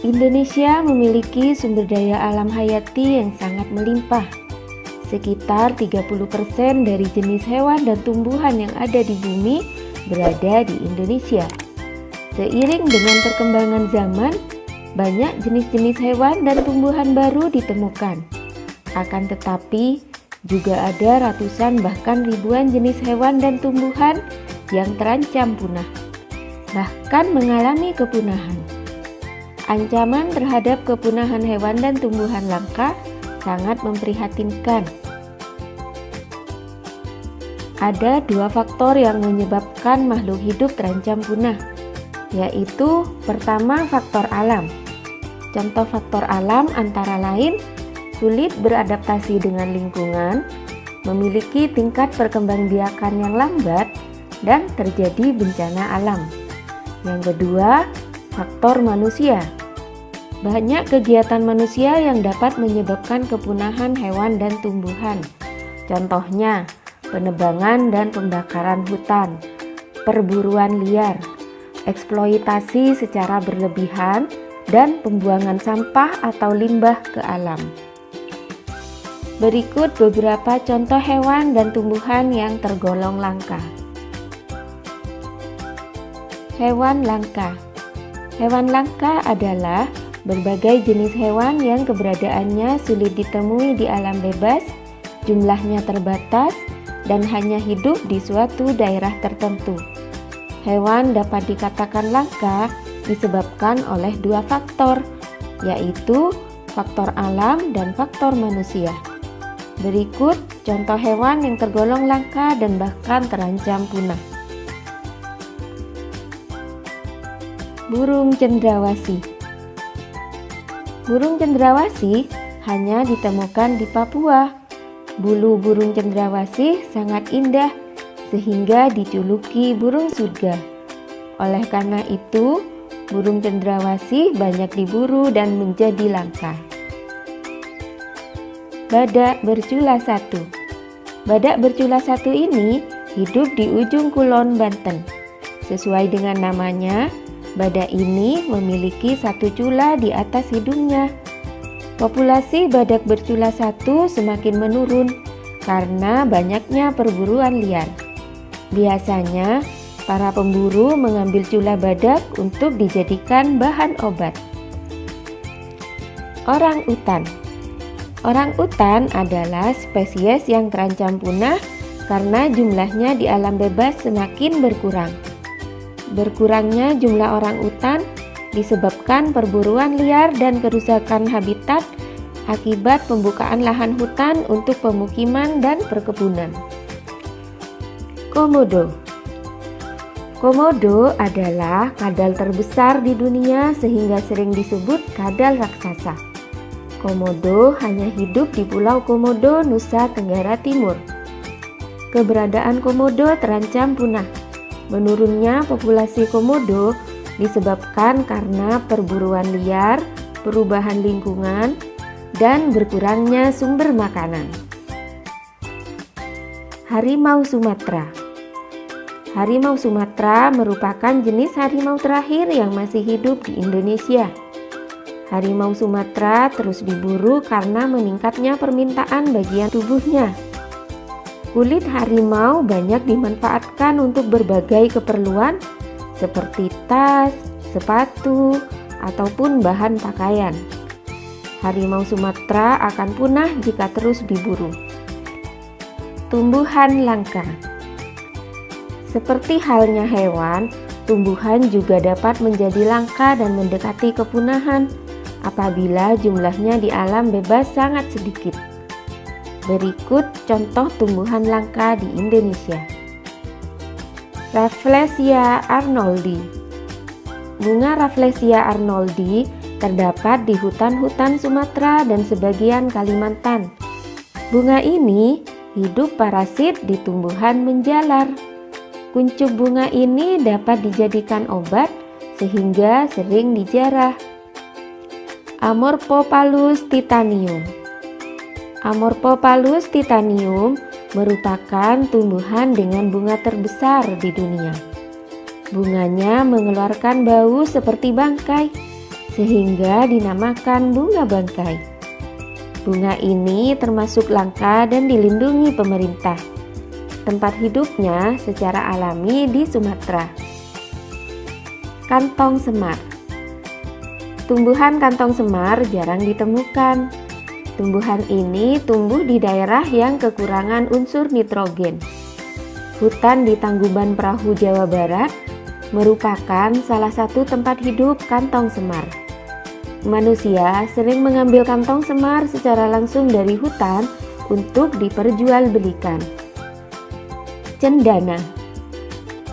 Indonesia memiliki sumber daya alam hayati yang sangat melimpah. Sekitar 30% dari jenis hewan dan tumbuhan yang ada di bumi berada di Indonesia. Seiring dengan perkembangan zaman, banyak jenis-jenis hewan dan tumbuhan baru ditemukan. Akan tetapi, juga ada ratusan bahkan ribuan jenis hewan dan tumbuhan yang terancam punah, bahkan mengalami kepunahan. Ancaman terhadap kepunahan hewan dan tumbuhan langka sangat memprihatinkan. Ada dua faktor yang menyebabkan makhluk hidup terancam punah, yaitu pertama faktor alam. Contoh faktor alam antara lain sulit beradaptasi dengan lingkungan, memiliki tingkat perkembangbiakan yang lambat, dan terjadi bencana alam. Yang kedua, faktor manusia. Banyak kegiatan manusia yang dapat menyebabkan kepunahan hewan dan tumbuhan. Contohnya, penebangan dan pembakaran hutan, perburuan liar, eksploitasi secara berlebihan, dan pembuangan sampah atau limbah ke alam. Berikut beberapa contoh hewan dan tumbuhan yang tergolong langka. Hewan langka. Hewan langka adalah berbagai jenis hewan yang keberadaannya sulit ditemui di alam bebas, jumlahnya terbatas, dan hanya hidup di suatu daerah tertentu. Hewan dapat dikatakan langka disebabkan oleh dua faktor, yaitu faktor alam dan faktor manusia. Berikut contoh hewan yang tergolong langka dan bahkan terancam punah. Burung cendrawasih. Burung cendrawasih hanya ditemukan di Papua. Bulu burung cendrawasih sangat indah sehingga dijuluki burung surga. Oleh karena itu, burung cendrawasih banyak diburu dan menjadi langka. Badak bercula satu. Badak bercula satu ini hidup di ujung kulon Banten. Sesuai dengan namanya, badak ini memiliki satu cula di atas hidungnya. Populasi badak bercula satu semakin menurun karena banyaknya perburuan liar. Biasanya, para pemburu mengambil cula badak untuk dijadikan bahan obat. Orang-utan. Orang-utan adalah spesies yang terancam punah karena jumlahnya di alam bebas semakin berkurang. Berkurangnya jumlah orang-utan disebabkan perburuan liar dan kerusakan habitat akibat pembukaan lahan hutan untuk pemukiman dan perkebunan. Komodo. Komodo adalah kadal terbesar di dunia sehingga sering disebut kadal raksasa. Komodo hanya hidup di Pulau Komodo, Nusa Tenggara Timur. Keberadaan komodo terancam punah. Menurunnya populasi komodo disebabkan karena perburuan liar, perubahan lingkungan, dan berkurangnya sumber makanan. Harimau Sumatera. Harimau Sumatera merupakan jenis harimau terakhir yang masih hidup di Indonesia. Harimau Sumatera terus diburu karena meningkatnya permintaan bagian tubuhnya. Kulit harimau banyak dimanfaatkan untuk berbagai keperluan seperti tas, sepatu, ataupun bahan pakaian. Harimau Sumatera akan punah jika terus diburu. Tumbuhan langka. Seperti halnya hewan, tumbuhan juga dapat menjadi langka dan mendekati kepunahan apabila jumlahnya di alam bebas sangat sedikit. Berikut contoh tumbuhan langka di Indonesia. Rafflesia arnoldi. Bunga Rafflesia arnoldi terdapat di hutan-hutan Sumatera dan sebagian Kalimantan. Bunga ini hidup parasit di tumbuhan menjalar. Kuncup bunga ini dapat dijadikan obat sehingga sering dijarah. Amorphophallus titanium. Amorphophallus titanium merupakan tumbuhan dengan bunga terbesar di dunia. Bunganya mengeluarkan bau seperti bangkai, sehingga dinamakan bunga bangkai. Bunga ini termasuk langka dan dilindungi pemerintah. Tempat hidupnya secara alami di Sumatera. Kantong semar. Tumbuhan kantong semar jarang ditemukan. Tumbuhan ini tumbuh di daerah yang kekurangan unsur nitrogen. Hutan di Tangkuban Perahu, Jawa Barat merupakan salah satu tempat hidup kantong semar. Manusia sering mengambil kantong semar secara langsung dari hutan untuk diperjualbelikan. Cendana.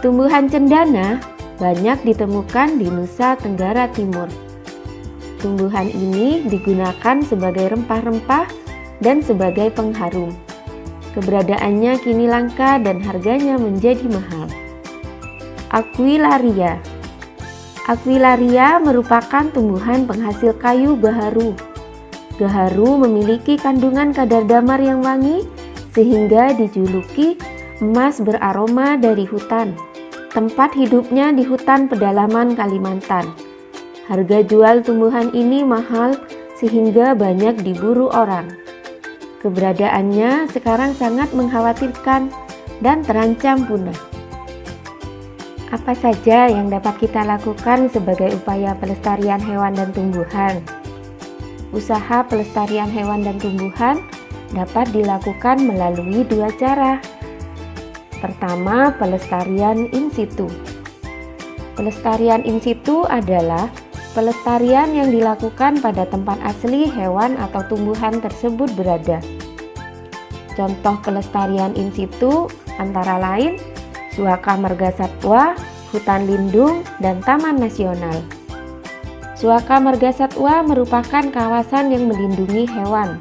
Tumbuhan cendana banyak ditemukan di Nusa Tenggara Timur. Tumbuhan ini digunakan sebagai rempah-rempah dan sebagai pengharum. Keberadaannya kini langka dan harganya menjadi mahal. Aquilaria. Aquilaria merupakan tumbuhan penghasil kayu gaharu. Gaharu memiliki kandungan kadar damar yang wangi sehingga dijuluki emas beraroma dari hutan. Tempat hidupnya di hutan pedalaman Kalimantan. Harga jual tumbuhan ini mahal sehingga banyak diburu orang. Keberadaannya sekarang sangat mengkhawatirkan dan terancam punah. Apa saja yang dapat kita lakukan sebagai upaya pelestarian hewan dan tumbuhan? Usaha pelestarian hewan dan tumbuhan dapat dilakukan melalui dua cara. Pertama, pelestarian in situ. Pelestarian in situ adalah pelestarian yang dilakukan pada tempat asli hewan atau tumbuhan tersebut berada. Contoh pelestarian in situ antara lain Suaka Marga Satwa, Hutan Lindung, dan Taman Nasional. Suaka Marga Satwa merupakan kawasan yang melindungi hewan.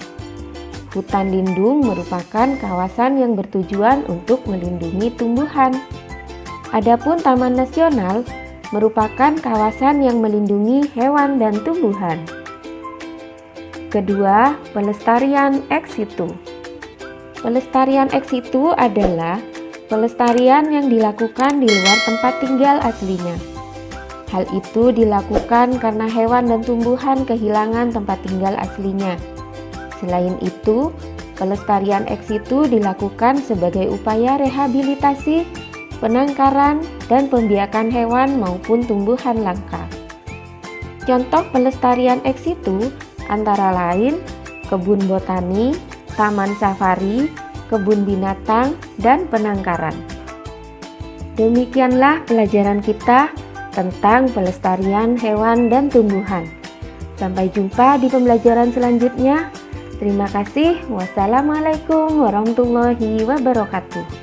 Hutan Lindung merupakan kawasan yang bertujuan untuk melindungi tumbuhan. Adapun Taman Nasional merupakan kawasan yang melindungi hewan dan tumbuhan. Kedua, pelestarian ex situ. Pelestarian ex situ adalah pelestarian yang dilakukan di luar tempat tinggal aslinya. Hal itu dilakukan karena hewan dan tumbuhan kehilangan tempat tinggal aslinya. Selain itu, pelestarian ex situ dilakukan sebagai upaya rehabilitasi, penangkaran, dan pembiakan hewan maupun tumbuhan langka. Contoh pelestarian ex situ antara lain kebun botani, taman safari, kebun binatang, dan penangkaran. Demikianlah pelajaran kita tentang pelestarian hewan dan tumbuhan. Sampai jumpa di pembelajaran selanjutnya. Terima kasih. Wassalamualaikum warahmatullahi wabarakatuh.